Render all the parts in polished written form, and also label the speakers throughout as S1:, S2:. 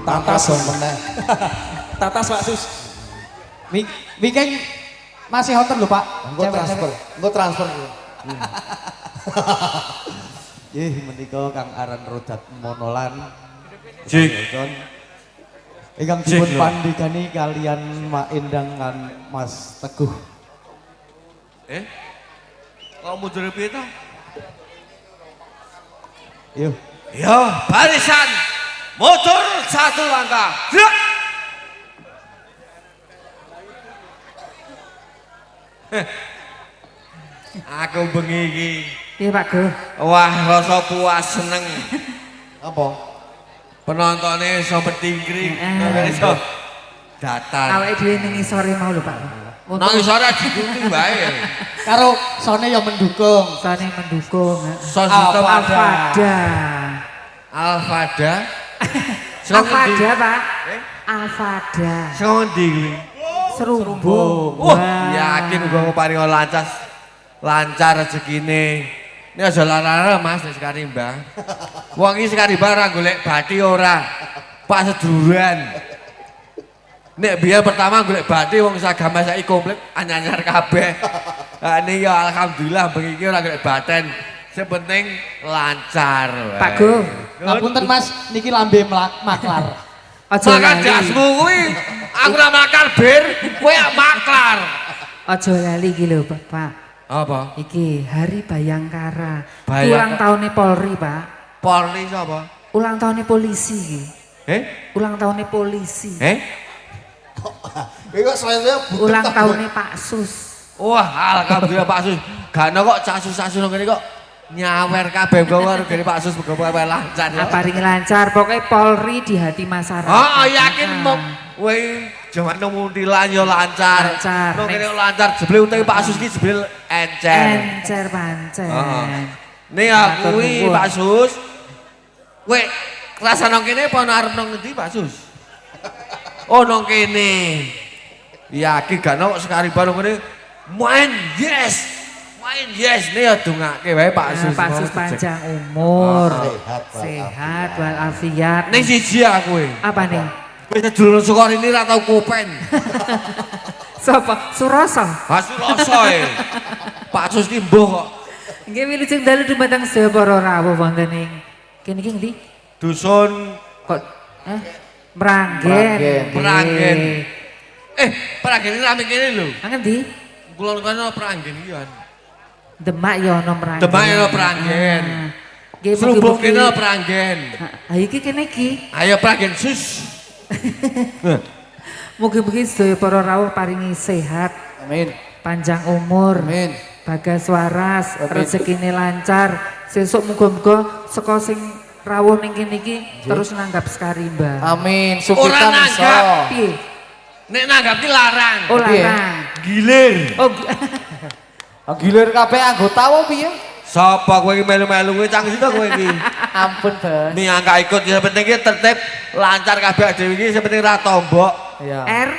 S1: Tatas meneh.
S2: Tatas Pak Sus. Weekend masih hotel lho Pak.
S1: Engko transfer.
S2: Menika Kang Aran Rodat Monolan.
S3: Jik.
S2: Ingkang dipun pandhigani kalian Mak Endang lan Mas Teguh.
S3: Kok mundur piye ta?
S2: Yo.
S3: Yo, barisan. Motor satu langkah. Gerak. Aku bengi iki.
S4: Piye Pak Go?
S3: Wah, rasa puas seneng.
S1: Apa?
S3: Penontonnya iso bertingkring. Iso. datar.
S4: Awake dhewe ning isore mau lho Pak.
S3: Nang isore dikuti wae.
S2: Karo sone ya mendukung.
S4: Sone mendukung.
S3: Sos hitam
S4: Alfada.
S3: Alfada.
S4: Alfada Pak. Alfada.
S3: Sondi kuwi.
S4: Serumbung.
S3: Wah, yakin gua paring lancar rezekine. Ini aja lara Mas nek sekari Mbah. Wong iki sekari barang golek bathi ora. Pak seduran. Nek biyen pertama golek bathi wong sagama saiki komplit anyar kabeh. Lah ini ya alhamdulillah bengi iki ora golek baten. Sing penting lancar wae.
S4: Pak Go.
S2: Ngapunten Mas, niki lambe maklar.
S4: Aja
S3: Makan
S4: lali.
S3: jasmu kuwi. Aku ora makan bir, kowe maklar.
S4: Aja lali iki lho Bapak.
S3: Apa?
S4: Iki Hari Bayangkara.
S3: Bayangkara.
S4: Ulang tahunnya Polri, Pak.
S3: Polri sapa?
S4: Ulang tahunnya polisi iki.
S3: Ulang
S4: Ulang tahunnya polisi.
S1: Iki kok selesai
S4: Ulang tahunnya Pak Sus.
S3: Wah, alhamdulillah Pak Sus. Gak ono kok casus-casus ngene kok nyawer kabeh karo gene Pak Sus muga-muga lancar ya.
S4: Paling lancar, pokoknya Polri di hati masyarakat.
S3: Oh, yakin mau kowe jaman muntilan yo lancar.
S4: Lancar.
S3: Nang kene lancar jebule utahe Pak Sus iki jebule encer.
S4: Encer pancen.
S3: Nih aku kuwi Pak Sus. Kowe kerasa nang kene apa arep nang ngendi Pak Sus? Oh, nang kene. Yakin gak ono sekali baru ngene main yes. Main yes nih ya dongake wae Pak Sus.
S4: Pak Sus panjang umur.
S1: Sehat,
S4: Sehat walafiat.
S3: Ning siji aku kowe.
S4: Apa nih?
S3: Wis sedulur Sukor ini ra tau kopen.
S4: Sopo? Suroso.
S3: Hasil rasa Pak Sus ki mbuh kok.
S4: Nggih wilujeng dalu dumateng sedaya para rawuh wonten ing kene iki ngendi?
S3: Dusun
S4: Kok Meranggen.
S3: Meranggen. Meranggen ini rame kene lho.
S4: Nang ngendi?
S3: Kulon kono Meranggen iki kan.
S4: Demak ya ono Meranggen.
S3: Demak ya ono Meranggen.
S4: Nggih
S3: Serubung
S4: mugi-mugi.
S3: kene Meranggen.
S4: Ha iki kene iki.
S3: Ayo Meranggen sus.
S4: Mugi-mugi sedaya para rawuh paringi sehat,
S2: Amin.
S4: panjang umur.
S2: Amin.
S4: Bagas waras,
S2: Amin.
S4: rezekine lancar. Sesuk muga-muga saka sing rawuh ning kene iki terus nanggap sekari, Mbak.
S2: Amin.
S3: Ora
S2: Sukitan iso.
S3: nanggap.
S4: Piye?
S3: Nek nanggap ki larang.
S4: Oh
S2: Piye?
S4: larang.
S3: Gilir.
S4: Oh
S2: Gilir kabeh anggota apa piye?
S3: Sapa kowe iki melu-melu kowe cang sito kowe iki.
S2: Ampun, Bos.
S3: Nih angka ikut yang penting ki tertib lancar kabeh dhewe iki sing penting ra tombok.
S2: Iya.
S4: R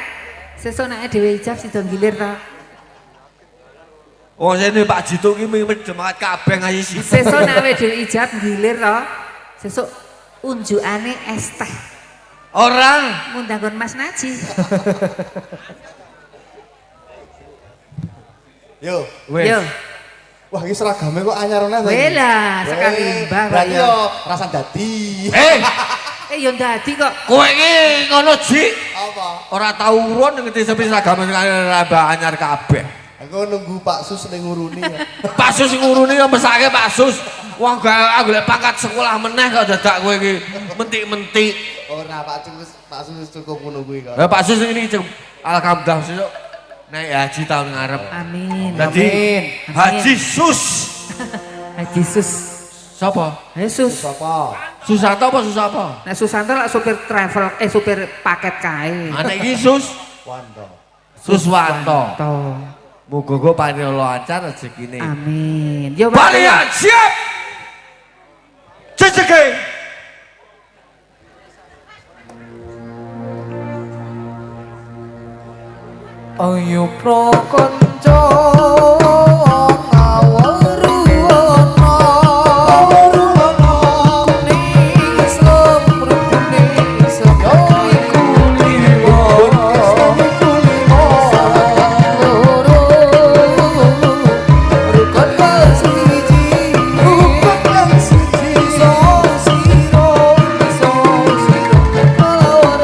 S4: sesuk nek dhewe ijab sida gilir ta.
S3: Oh sene Pak Jitu ki mimpin jemaat kabeh ngayi sih.
S4: Sesuk nek dhewe ijab gilir ta. Sesuk unjukane es teh.
S3: Ora.
S4: Ngundang Mas Naji.
S1: Yo.
S3: Wes.
S4: Yo.
S1: Wah, ini seragamnya kok anyar nang.
S4: Wela sekali mbah kok
S1: Berarti
S4: ya.
S1: yo rasa dadi.
S4: Yo dadi kok.
S3: Kowe iki ngono Ji.
S1: Apa?
S3: Ora tau urun ngerti sepi seragam raba anyar kabeh.
S1: Aku nunggu Pak Sus ning nguruni.
S3: Pak Sus nguruni ya mesake Pak Sus. Wong gak golek pangkat sekolah meneh kok dadak kowe iki mentik-mentik.
S1: Ora Pak Sus cukup ngono kuwi kok.
S3: Lah Pak Sus ini alhamdulillah sesuk naik haji tahun ngarep.
S4: Amin.
S3: Dadi Haji Sus.
S4: Haji Sus.
S3: Sapa?
S4: Yesus.
S1: Sapa?
S3: Susanto apa Susapa?
S4: Nek Susanto lak supir travel supir paket kae.
S3: Anak iki Sus
S1: Wando.
S3: Suswanto.
S4: Toh.
S3: Muga-muga paring lancar rezekine.
S4: Amin. Yo Pak.
S3: Kalian siap? Ceceke.
S2: Ayo pro konco aweruwono kuning Islam kuning Islam yo iku liwon rukun kang siji so siro kalawan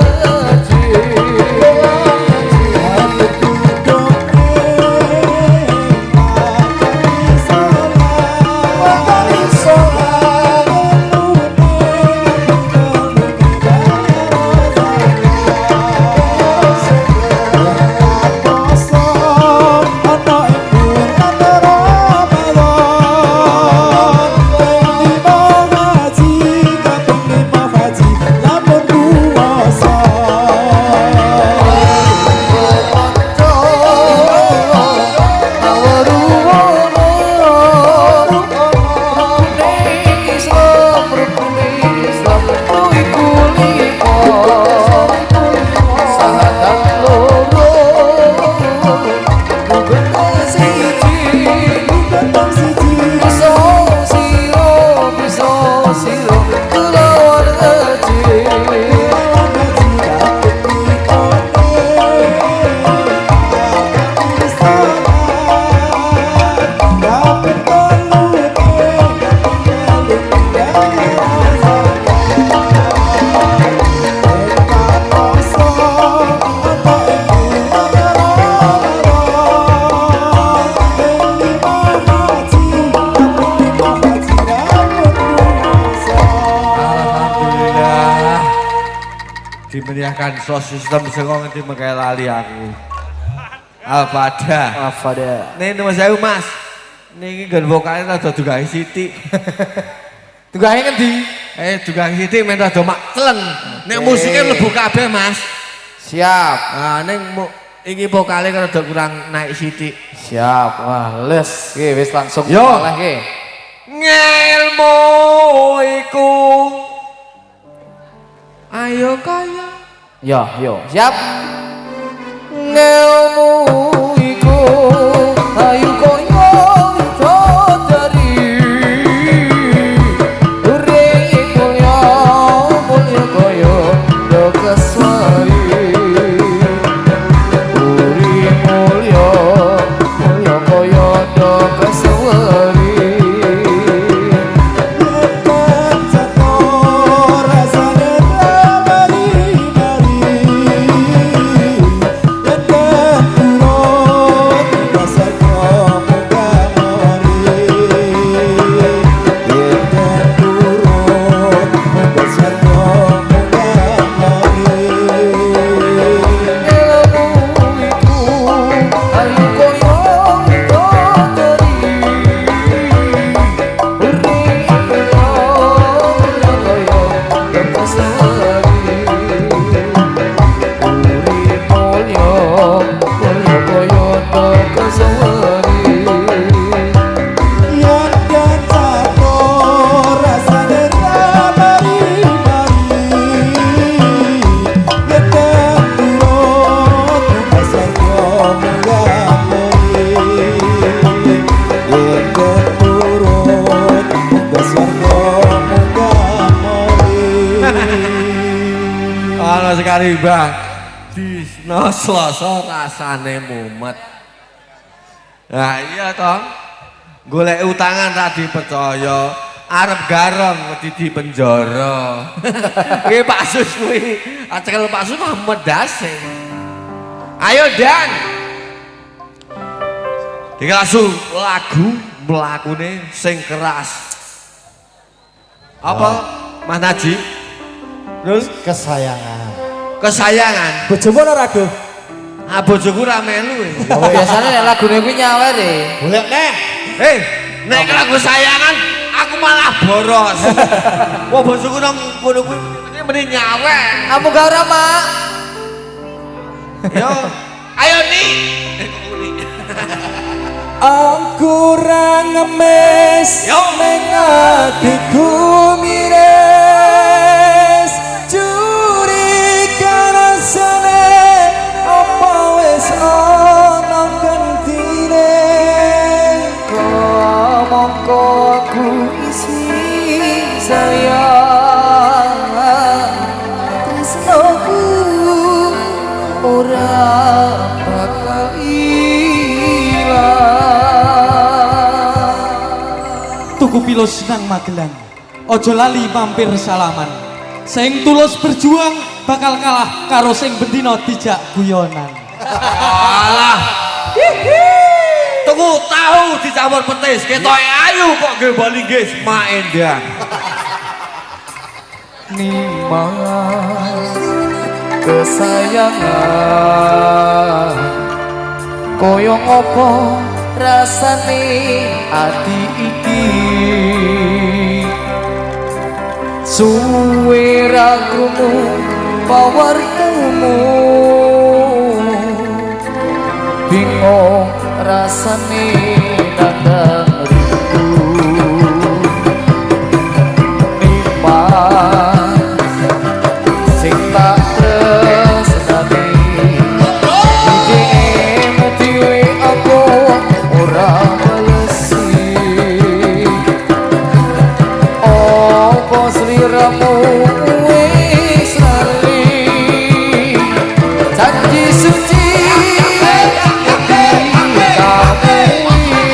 S3: teriakan sound system saka ngendi mengke lali aku. Apa ada? Nih Mas Ayu Mas. Niki nggon vokale rada dugahe sithik.
S2: Tugahe ngendi?
S3: Dugahe sithik men rada mak kleng. Nek musike mlebu kabeh Mas.
S2: Siap.
S3: Ah ning iki vokale rada kurang naik sithik.
S2: Siap. Wah, les. Ki wis langsung
S3: Yo.
S2: oleh ki.
S3: Ngelmu iku ayo kaya
S2: Yo, siap. Ngelmu iku ayu koyo dari urip mulya koyo do keswari urip mulya koyo do keswari
S3: sekali Bang. Dino Selasa rasane mumet. Nah iya toh. Golek utangan tadi percaya, arep garong wedi di penjara. Ki Pak Sus kuwi, acekel Pak Sus mah medase. Ayo Dan. Iki langsung lagu mlakune sing keras. Apa Mas Naji? Terus kesayangan.
S1: Bojomu ora ragu?
S3: Ah bojoku ra melu.
S2: Biasane nek lagune kuwi nyawer e.
S1: Golek neh.
S3: Nek lagu sayangan aku malah boros. Wah bojoku nang kono kuwi mending nyawer.
S2: Kamu gak ora, Mak?
S3: Yo, ayo nih.
S2: Aku ra ngemis ning atiku mires curiga rasane apa wis ana gentine mongko aku isi sayang tresnoku ora bakal tuku pilos nang Magelang, ojo lali mampir salaman. Sing tulus berjuang bakal kalah karo sing bendino dijak guyonan.
S3: Alah. Tunggu tahu dicampur petis, ketoke ayu kok nggih bali nggih Mak Endah.
S2: Nimas kesayangan koyo ngopo rasane ati iki suwe ra krungu pawartamu bingung rasane nandang rindu nimas sing tak tresnani sliramu wis lali janji suci kamu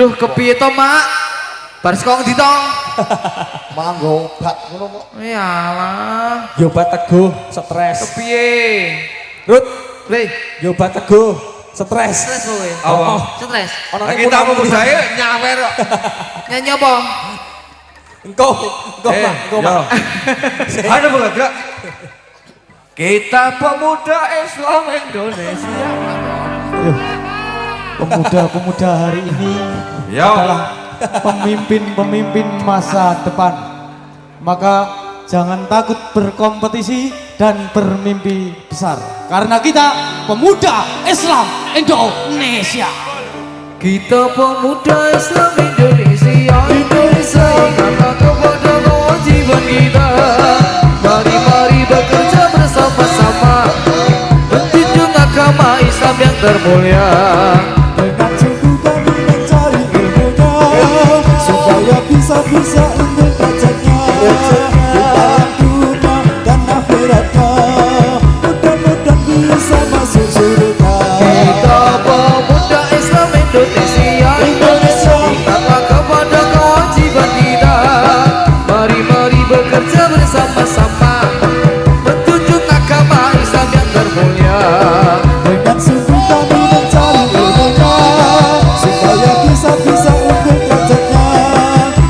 S4: Duh, kepiye to, Mak? Bar saka ngendi to?
S1: Malah nggo obat ngono kok.
S4: Yalah.
S2: Yo obat teguh, stres.
S4: Kepiye?
S2: Rut,
S4: Weh,
S2: yo obat teguh, stres.
S4: stres kowe.
S3: Apa?
S4: Stres.
S2: Ono
S3: Lagi tamu saya nyawer kok.
S4: Nyanyi apa?
S2: Engkau, Mak, engkau, Mak.
S3: Ada bukan gak? Kita pemuda Islam Indonesia.
S2: Pemuda-pemuda hari ini
S3: Ya.
S2: adalah pemimpin-pemimpin masa depan. Maka jangan takut berkompetisi dan bermimpi besar. Karena kita pemuda Islam Indonesia.
S4: Kita pemuda Islam Indonesia, Indonesia. Kata kepada kewajiban kita. Mari bekerja bersama-sama, menjunjung agama Islam yang termulia.
S2: Dengan sungguh kami mencari ilmunya, supaya bisa unggul derajatnya di dalam dunia dan akhiratnya. Mudah-mudahan bisa masuk surga.
S4: Kita pemuda Islam Indonesia, Indonesia. Ingatlah kepada kewajiban kita. Mari bekerja bersama-sama, menjunjung agama Islam yang termulia.
S2: Dengan sungguh kami mencari ilmunya, supaya bisa unggul derajatnya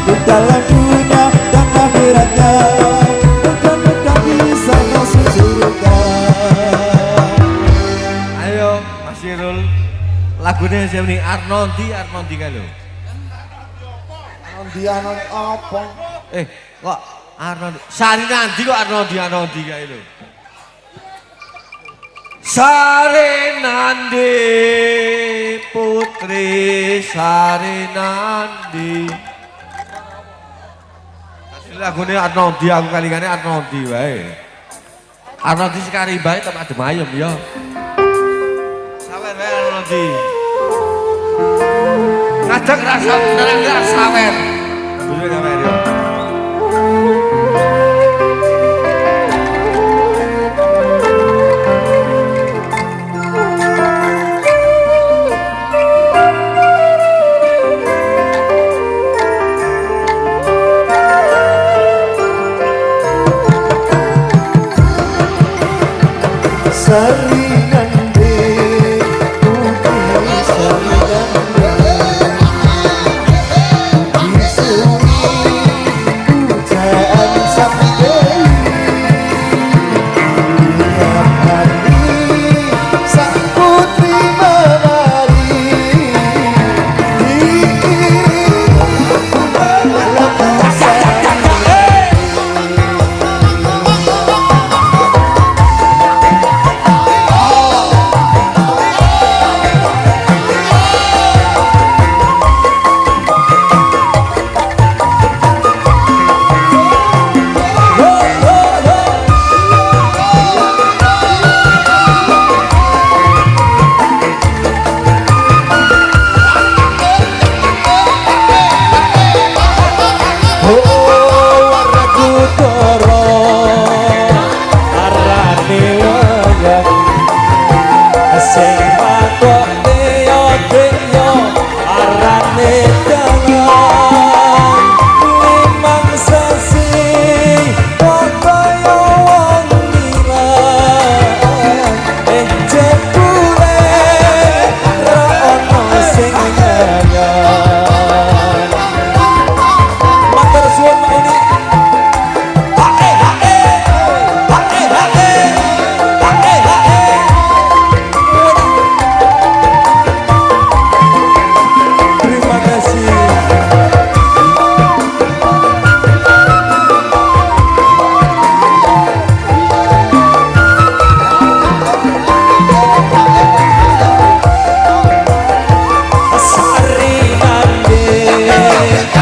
S2: di dalam dunia dan akhiratnya. Mudah-mudahan bisa masuk surga.
S3: Ayo Mas Irul. Lagunya siapa nih? Arnondi kan lho.
S1: Dia nang apa?
S3: Kok Arnondi? Sari Nandi kok Arnondi kae lho. Sari Nandi putri Sari Nandi. Lagunya Arnondi aku kali-kali Arnondi wae. Arnondi sekali bae tempat adem ayem ya. Sawer wae Arnondi. Ngajak rasa nerang sawer. Dulu sawer ya.
S2: Sari Nandi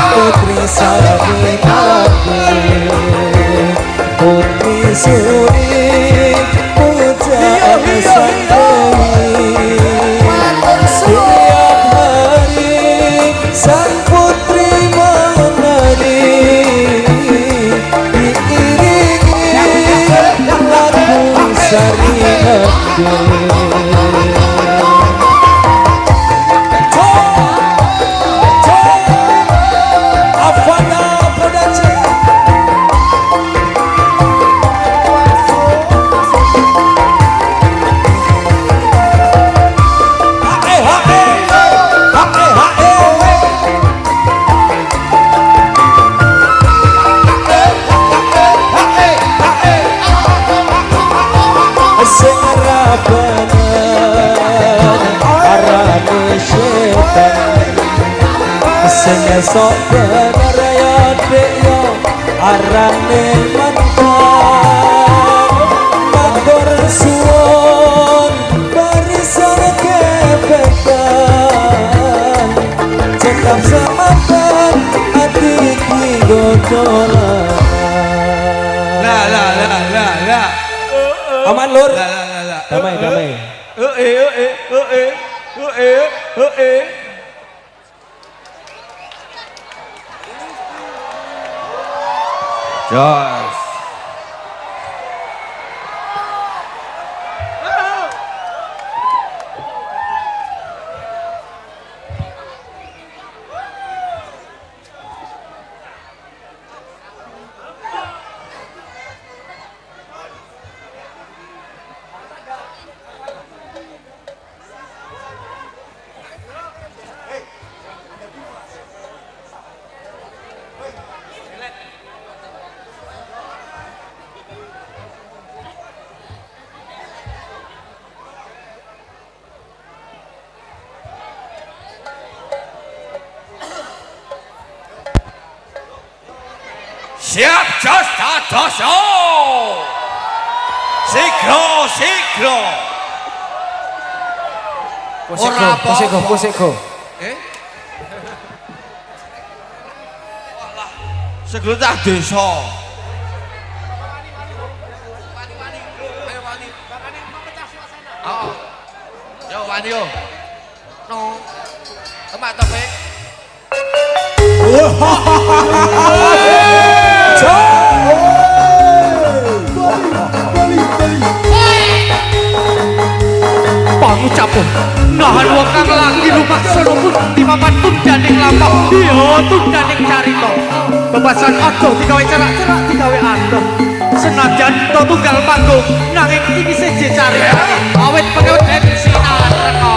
S2: putri Sari Nandi, disuni pujaan sang dewi. Tiap hari sang putri menari, diiringi lagu Sari.
S5: Sari
S2: sok bener yo dek yo arane mantan matur suwun barisan kebekan cekap semantan hati ki godolan
S3: lah
S2: aman lur
S3: lah
S2: damai
S3: Jos. Siap, jos, dados, Sigro.
S2: Pusiko.
S3: Sigro tak desa. Yo, wani yo. No. Temak topik.
S2: Pangucapun nahan wong kang lagi lumaksana pun dipapan tundaning lampah iya tundaning carita bebasan adoh digawe cerak-cerak digawe adoh senajan to tunggal panggung nanging iki seje carita awet pengawet sinar reka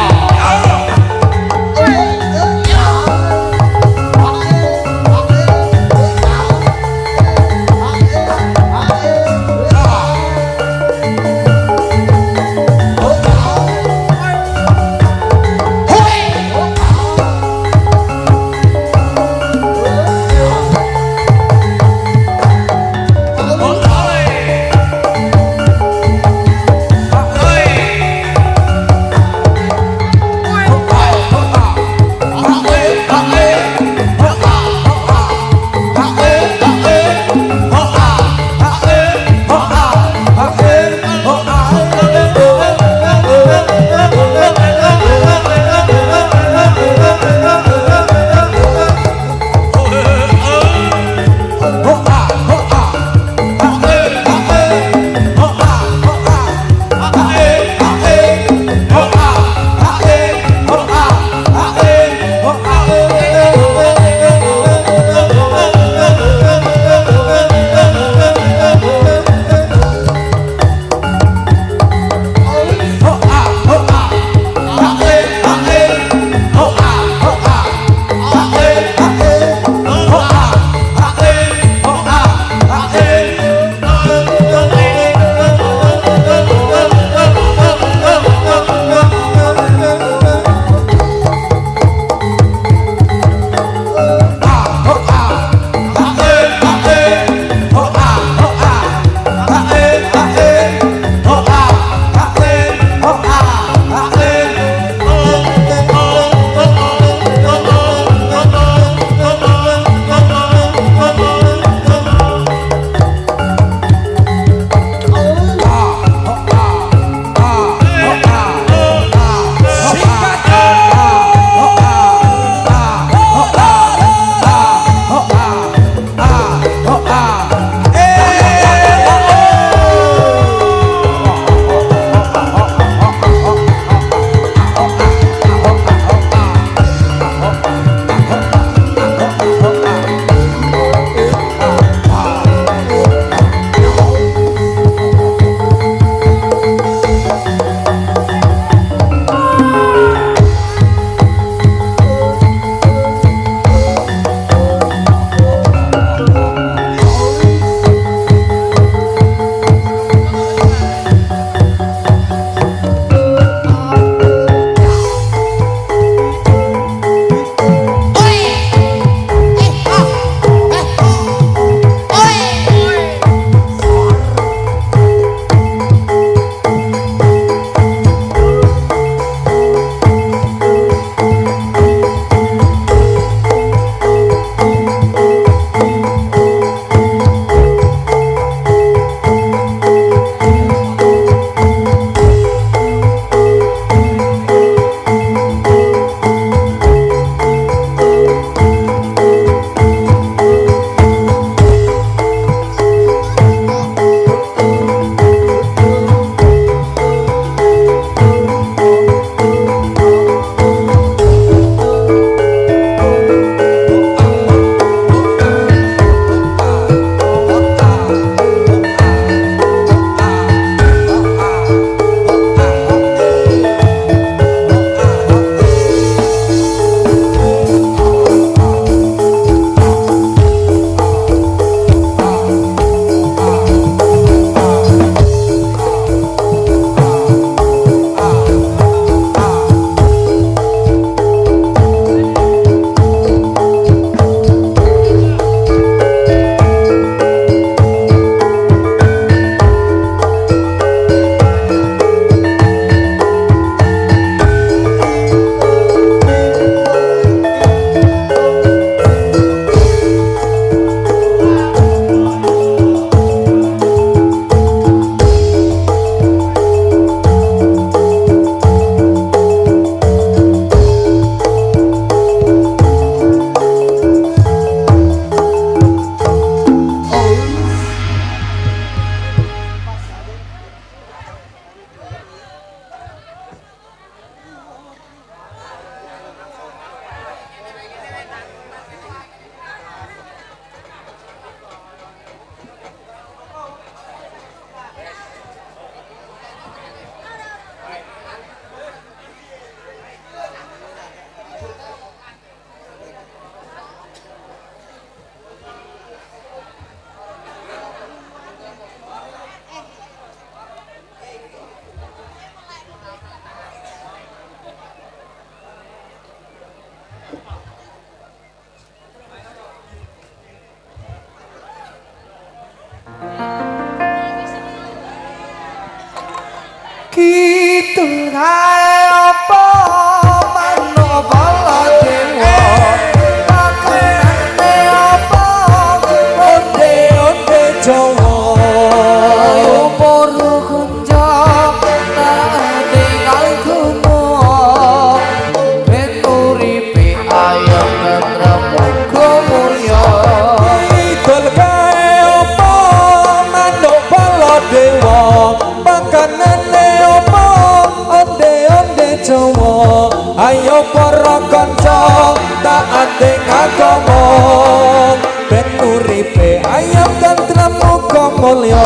S5: uripe ayam tentrem muga mulya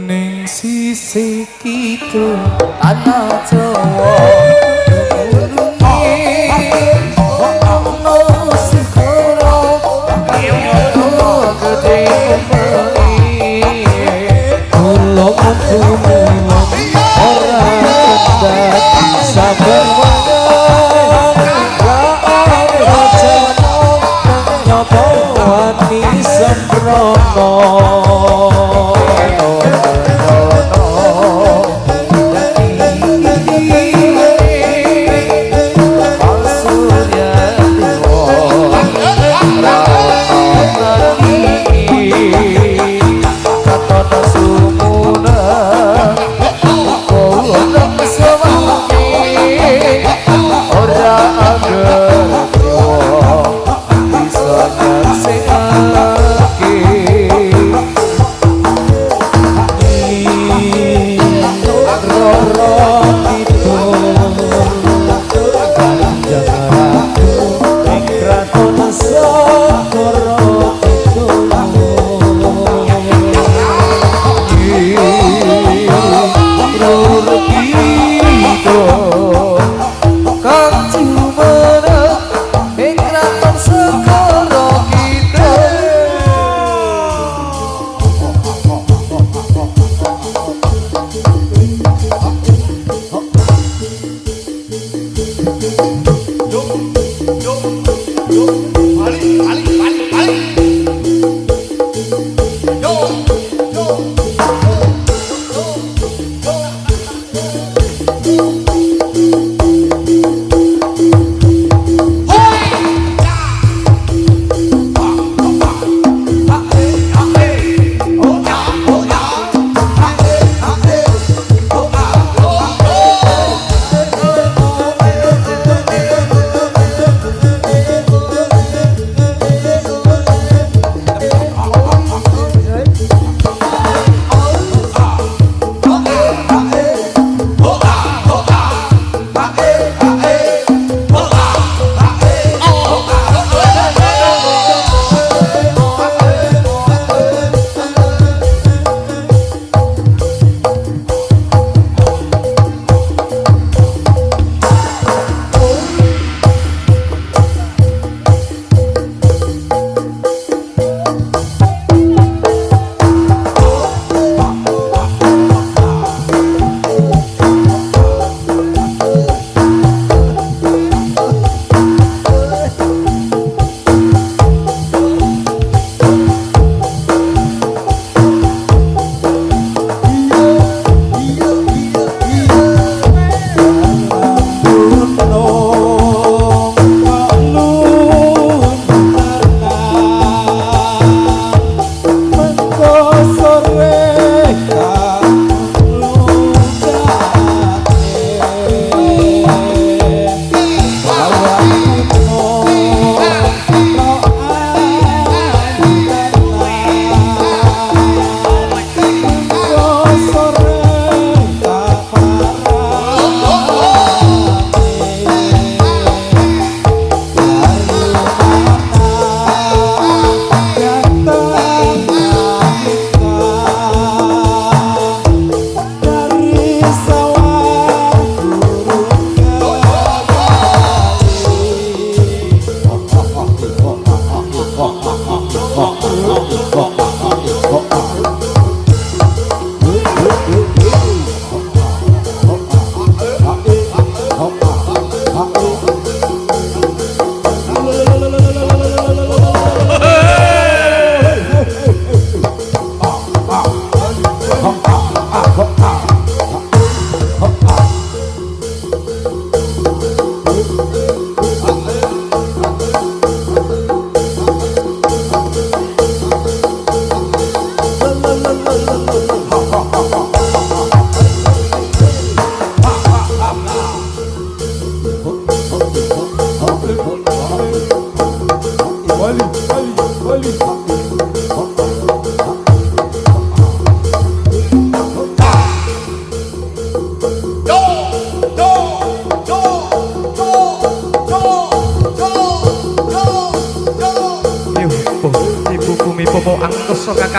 S5: ning sisi kidul tanah Jawa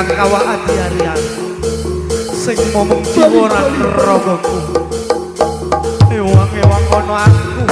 S2: kang kawa adi-arian sing momong jiwa lan ragaku ewang-ewang kono aku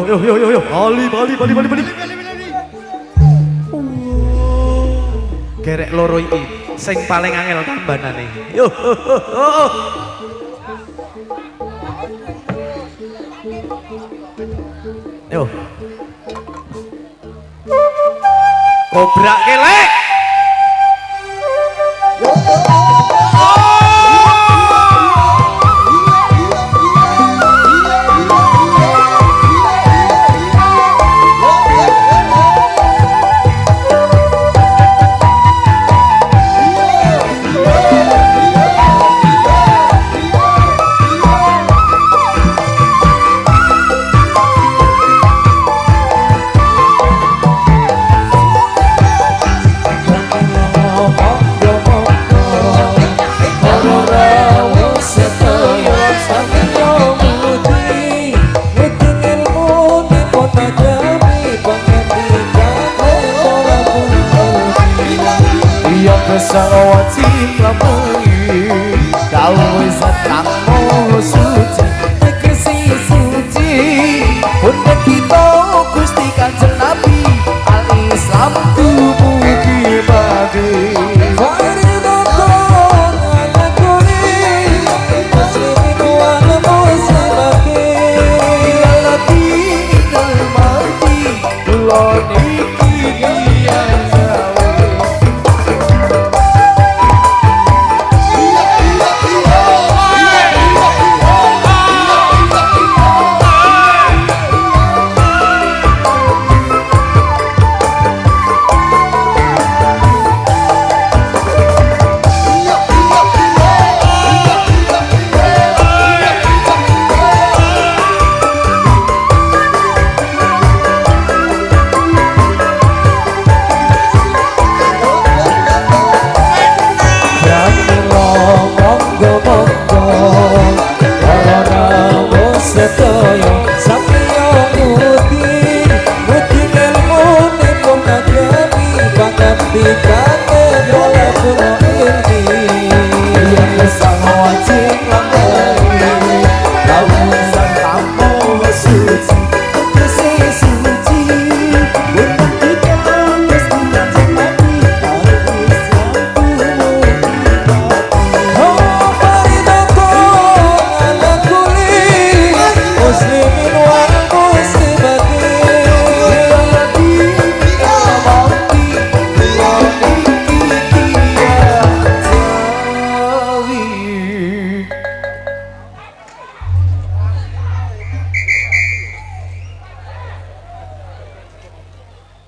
S2: Yo, Bali. Gerek loro iki sing paling angel tambanane. Yo. Yo. Kobrak kelek.
S5: lakoni